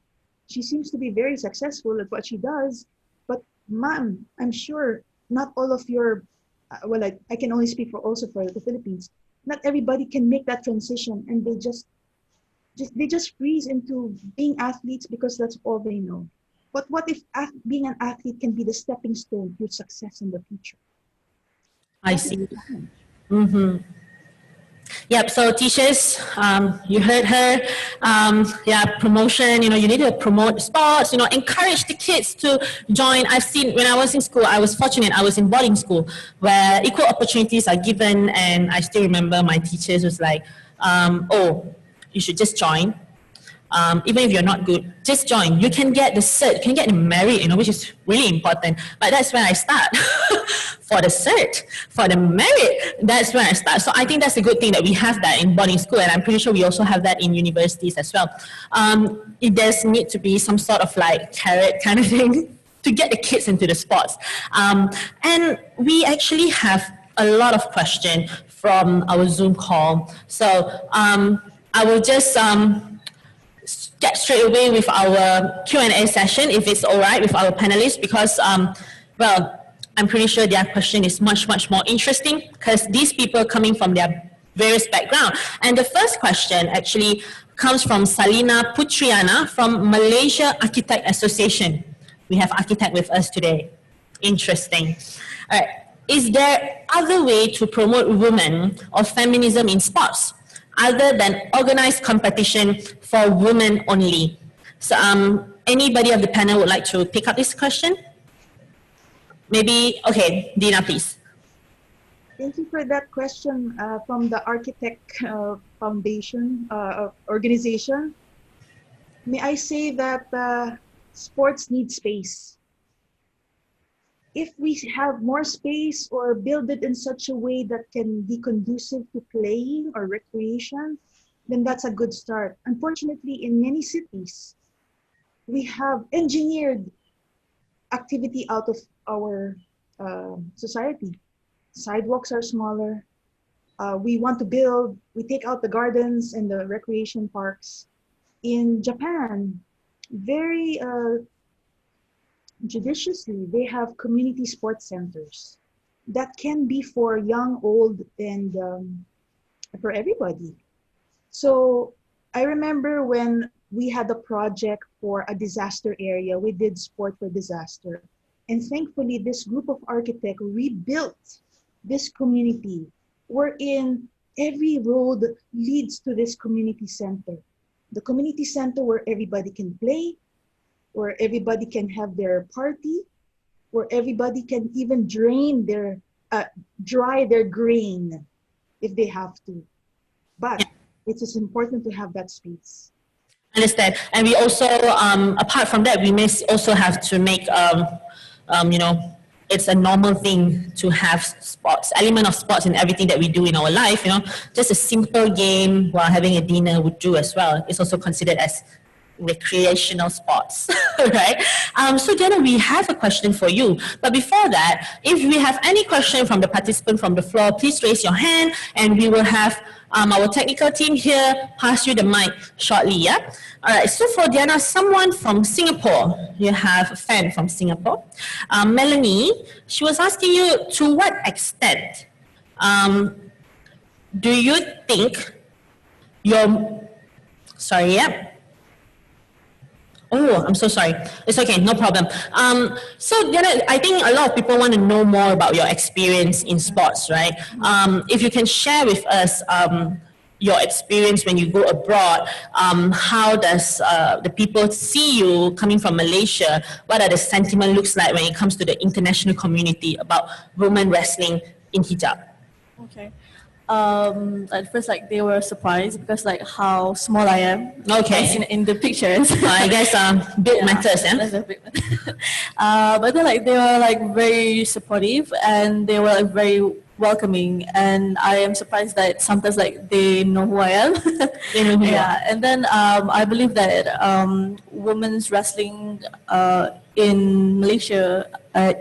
She seems to be very successful at what she does. But ma'am, I'm sure not all of your, well, I can only speak for also for the Philippines. Not everybody can make that transition, and they just freeze into being athletes because that's all they know. But what if being an athlete can be the stepping stone to success in the future? I see. Mm-hmm. Yep. So teachers, you heard her. Promotion. You need to promote sports. Encourage the kids to join. I've seen when I was in school. I was fortunate. I was in boarding school where equal opportunities are given, and I still remember my teachers was like, "Oh, you should just join. Even if you're not good, just join. You can get the cert, you can get the merit, which is really important. But that's where I start. For the cert, for the merit, that's where I start. So I think that's a good thing that we have that in boarding school, and I'm pretty sure we also have that in universities as well. It does need to be some sort of like carrot kind of thing to get the kids into the sports. And we actually have a lot of questions from our Zoom call. So I will just get straight away with our Q&A session, if it's all right with our panelists, because, well, I'm pretty sure their question is much, much more interesting because these people coming from their various background. And the first question actually comes from Salina Putriana from Malaysia Architect Association. We have architect with us today. Interesting. All right. Is there other way to promote women or feminism in sports other than organized competition for women only? So anybody of the panel would like to pick up this question? Maybe, okay, Dina, please. Thank you for that question from the Architect Foundation organization. May I say that sports need space. If we have more space or build it in such a way that can be conducive to playing or recreation, then that's a good start. Unfortunately, in many cities, we have engineered activity out of our society. Sidewalks are smaller. We want to build, we take out the gardens and the recreation parks. In Japan, very judiciously, they have community sports centers that can be for young, old, and for everybody. So I remember when we had a project for a disaster area, we did sport for disaster. And thankfully, this group of architects rebuilt this community wherein every road leads to this community center. The community center where everybody can play, where everybody can have their party, where everybody can even dry their grain if they have to. But it is important to have that space. Understand. And we also, apart from that, we may also have to make, you know, it's a normal thing to have sports, element of sports in everything that we do in our life, you know. Just a simple game while having a dinner would do as well. It's also considered as recreational sports, right? So Jenna, we have a question for you. But before that, if we have any question from the participant from the floor, please raise your hand and we will have our technical team here pass you the mic shortly, yeah? All right, so for Diana, someone from Singapore, you have a fan from Singapore. Melanie, she was asking you, to what extent do you think your, sorry, yeah? Oh, I'm so sorry. It's okay, no problem. So, Diana, I think a lot of people want to know more about your experience in sports, right? If you can share with us your experience when you go abroad, how does the people see you coming from Malaysia? What are the sentiment looks like when it comes to the international community about women wrestling in hijab? Okay. At first, like, they were surprised because like how small I am. Okay. As in the pictures. I guess build matters, yeah? That's a big but then like they were like very supportive and they were like very welcoming, and I am surprised that sometimes like they know who I am. They know who you are. And then I believe that women's wrestling in Malaysia,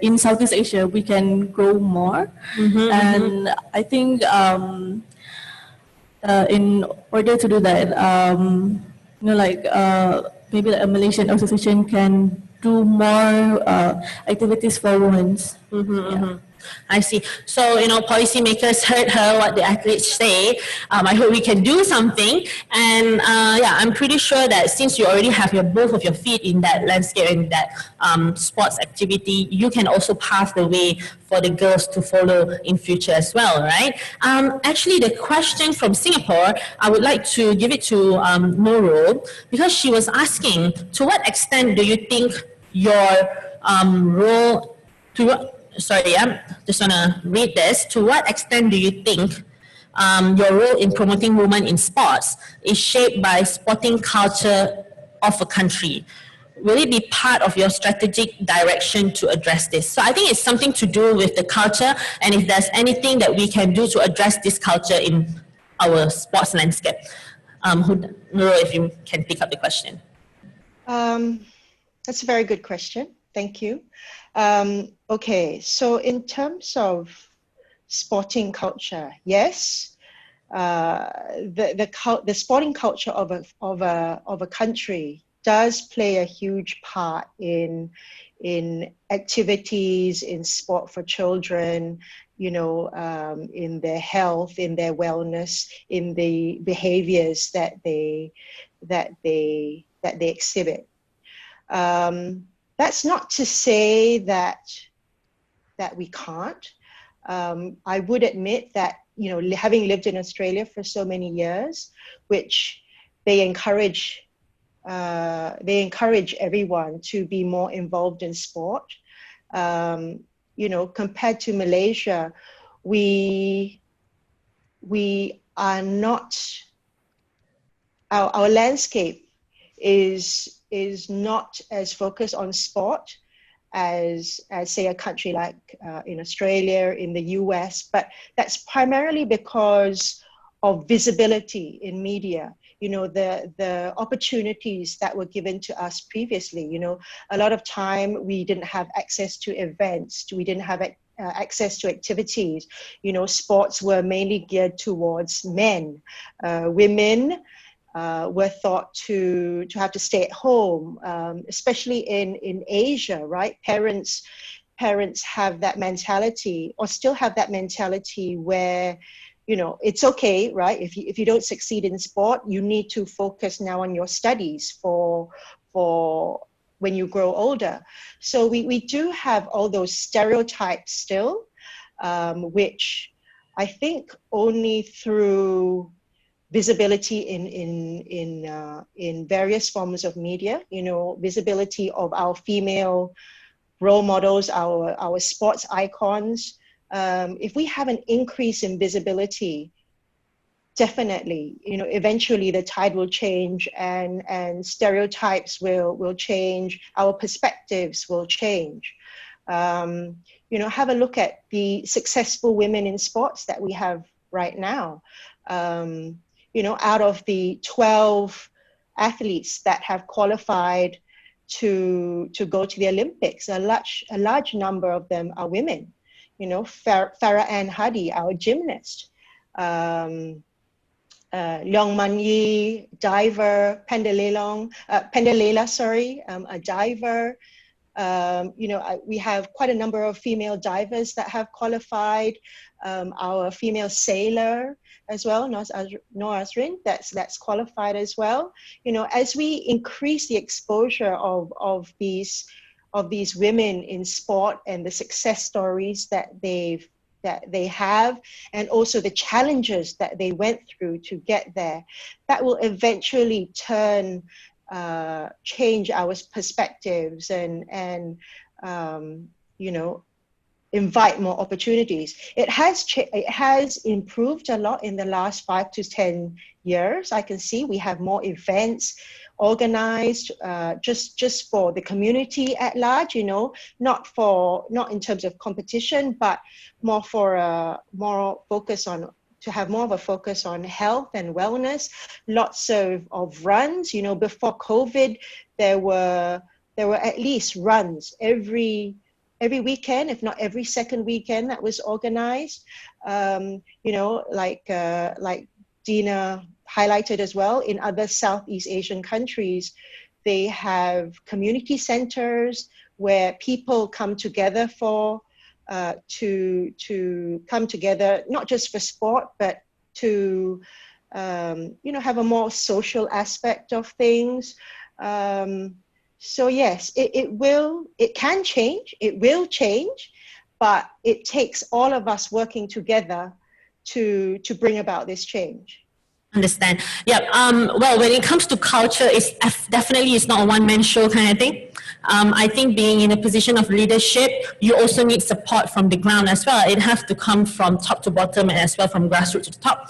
in Southeast Asia, we can grow more. And I think in order to do that, you know, like maybe like a Malaysian association can do more activities for women. I see. So, you know, policymakers heard her, what the athletes say. I hope we can do something. And yeah, I'm pretty sure that since you already have both of your feet in that landscape and that sports activity, you can also pave the way for the girls to follow in future as well, right? Actually, the question from Singapore, I would like to give it to Nurul, because she was asking, to what extent do you think your role, sorry, I just want to read this. To what extent do you think your role in promoting women in sports is shaped by sporting culture of a country? Will it be part of your strategic direction to address this? So I think it's something to do with the culture, and if there's anything that we can do to address this culture in our sports landscape. Nurul, if you can pick up the question. That's a very good question. Thank you. Okay, so in terms of sporting culture. Yes, the sporting culture of a country does play a huge part in activities, in sport for children, you know, in their health, in their wellness, in the behaviors that they exhibit. That's not to say that we can't. I would admit that, you know, having lived in Australia for so many years, which they encourage everyone to be more involved in sport. You know, compared to Malaysia, we are not, our landscape is not as focused on sport as say a country like in Australia, in the US, but that's primarily because of visibility in media. You know, the opportunities that were given to us previously. You know, a lot of time we didn't have access to events, we didn't have access to activities. You know, sports were mainly geared towards men. Women were thought to have to stay at home, especially in Asia, right? Parents have that mentality, or still have that mentality, where, you know, it's okay, right? If you don't succeed in sport, you need to focus now on your studies for when you grow older. So we do have all those stereotypes still, which I think only through visibility in various forms of media, you know, visibility of our female role models, our sports icons. If we have an increase in visibility, definitely, you know, eventually the tide will change, and stereotypes will change, our perspectives will change. You know, have a look at the successful women in sports that we have right now. You know, out of the 12 athletes that have qualified to go to the Olympics, a large number of them are women. You know, Farah Ann Hadi, our gymnast, Leong Man Yi, diver, Pendalela, sorry, a diver. You know, we have quite a number of female divers that have qualified. Our female sailor as well, Noor Azrin, that's qualified as well. You know, as we increase the exposure of these women in sport, and the success stories that they have, and also the challenges that they went through to get there, that will eventually change our perspectives, and you know, invite more opportunities. It has improved a lot in the last 5 to 10 years. I can see we have more events organized, just for the community at large, you know, not in terms of competition, but more for more focus on, to have more of a focus on health and wellness. Lots of runs, you know, before COVID, there were at least runs every weekend, if not every second weekend, that was organized. You know, like Dina highlighted as well, in other Southeast Asian countries, they have community centers where people come together to come together, not just for sport, but to you know, have a more social aspect of things. So yes, it can change, it will change, but it takes all of us working together to bring about this change. Understand. Yeah. Well, when it comes to culture, it's definitely not a one-man show kind of thing. I think being in a position of leadership, you also need support from the ground as well. It has to come from top to bottom, and as well from grassroots to the top.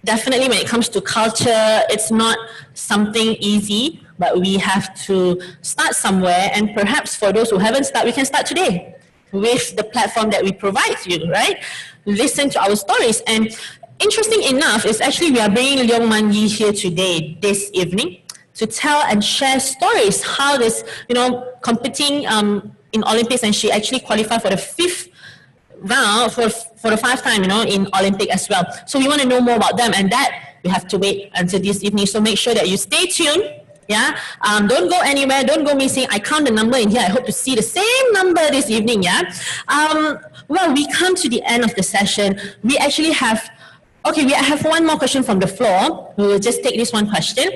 Definitely, when it comes to culture, it's not something easy, but we have to start somewhere. And perhaps for those who haven't started, we can start today with the platform that we provide you, right? Listen to our stories. And interesting enough, is actually we are bringing Leong Man Yi here today, this evening, to tell and share stories how this, you know, competing in Olympics, and she actually qualified for the 5th round for the 5th time, in Olympic as well. So we want to know more about them, and that we have to wait until this evening. So make sure that you stay tuned. Yeah, don't go anywhere, don't go missing. I count the number in here. I hope to see the same number this evening. Yeah. Well, we come to the end of the session. We actually have, we have one more question from the floor. We will just take this one question.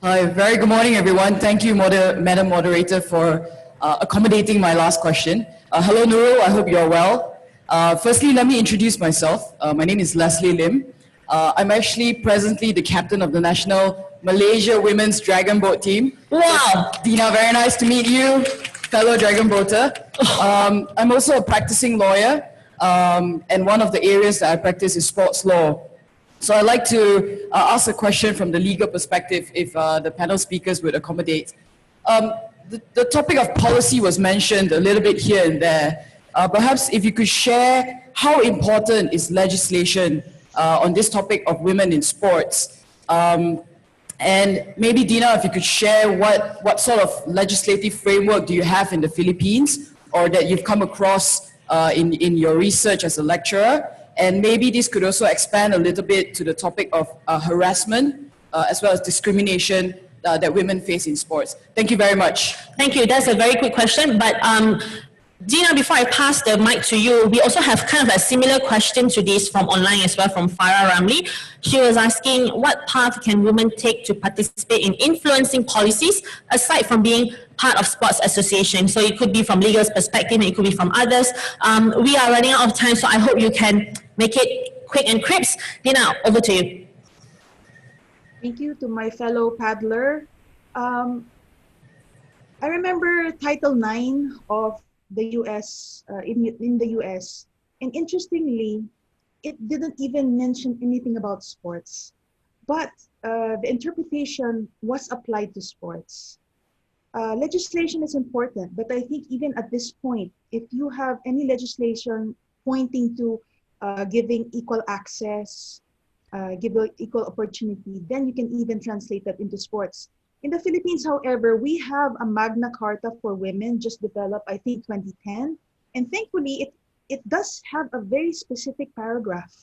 Hi, very good morning, everyone. Thank you, Madam Moderator, for accommodating my last question. Hello, Nurul. I hope you're well. Firstly, let me introduce myself. My name is Leslie Lim. I'm actually presently the captain of the National Malaysia Women's Dragon Boat team. Wow. Dina, very nice to meet you, fellow Dragon Boater. I'm also a practicing lawyer, and one of the areas that I practice is sports law. So I'd like to ask a question from the legal perspective, if the panel speakers would accommodate. The topic of policy was mentioned a little bit here and there. Perhaps if you could share how important is legislation on this topic of women in sports. And maybe Dina, if you could share what sort of legislative framework do you have in the Philippines, or that you've come across in your research as a lecturer. And maybe this could also expand a little bit to the topic of harassment as well as discrimination that women face in sports. Thank you very much. Thank you. That's a very good question. But Gina, before I pass the mic to you, we also have kind of a similar question to this from online as well, from Farah Ramli. She was asking, what path can women take to participate in influencing policies aside from being part of sports association? So it could be from legal perspective, it could be from others. We are running out of time, so I hope you can make it quick and crisp. Dina, over to you. Thank you to my fellow paddler. I remember Title IX of the US, in the US, and interestingly, it didn't even mention anything about sports, but the interpretation was applied to sports. Legislation is important, but I think even at this point, if you have any legislation pointing to giving equal access, give equal opportunity, then you can even translate that into sports. In the Philippines, however, we have a Magna Carta for women just developed, I think, 2010. And thankfully, it does have a very specific paragraph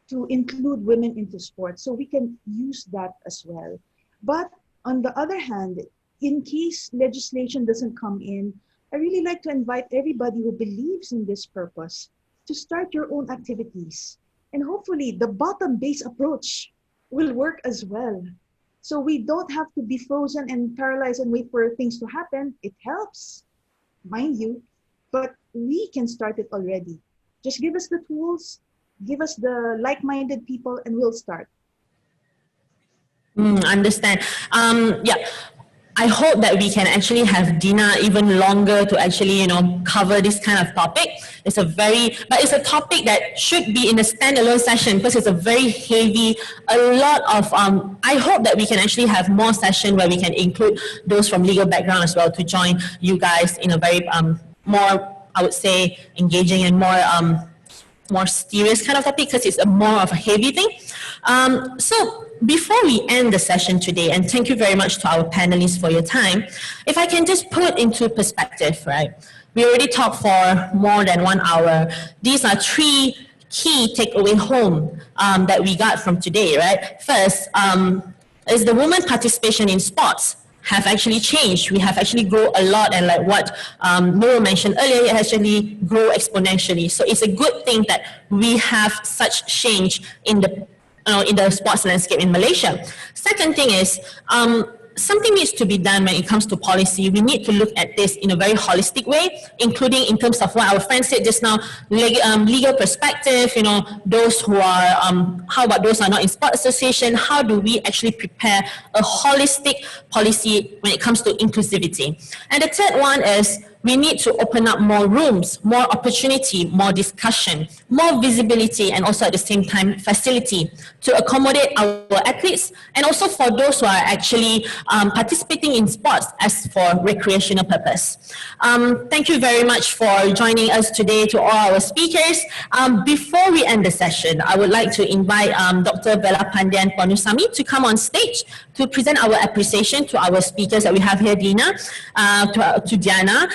to include women into sports. So we can use that as well. But on the other hand, in case legislation doesn't come in, I really like to invite everybody who believes in this purpose to start your own activities. And hopefully the bottom-based approach will work as well. So we don't have to be frozen and paralyzed and wait for things to happen. It helps, mind you, but we can start it already. Just give us the tools, give us the like-minded people, and we'll start. Understand. Yeah. I hope that we can actually have Dina even longer to actually, cover this kind of topic. It's a topic that should be in a standalone session because it's a very heavy, a lot of, I hope that we can actually have more session where we can include those from legal background as well to join you guys in a very, more, I would say, engaging and more serious kind of topic because it's a more of a heavy thing. So before we end the session today, and thank you very much to our panelists for your time, if I can just put into perspective, right? We already talked for more than 1 hour. These are 3 key takeaway home that we got from today, right? First, is the women participation in sports have actually changed. We have actually grown a lot, and like what Nurul mentioned earlier, it actually grow exponentially. So it's a good thing that we have such change in the sports landscape in Malaysia. Second thing is, something needs to be done when it comes to policy. We need to look at this in a very holistic way, including in terms of what our friend said just now, legal perspective, those who are, how about those who are not in sport association? How do we actually prepare a holistic policy when it comes to inclusivity? And the third one is, we need to open up more rooms, more opportunity, more discussion, more visibility, and also at the same time facility to accommodate our athletes and also for those who are actually participating in sports as for recreational purpose. Thank you very much for joining us today to all our speakers. Before we end the session, I would like to invite Dr. Bella Pandian Ponusami to come on stage to present our appreciation to our speakers that we have here, Dina, to Diana.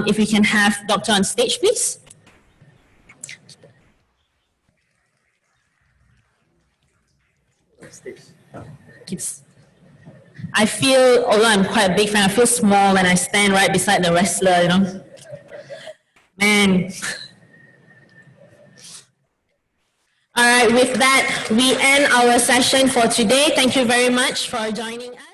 If we can have Doctor on stage, please. I feel, although I'm quite a big fan, I feel small when I stand right beside the wrestler, you know. Man. All right, with that, we end our session for today. Thank you very much for joining us.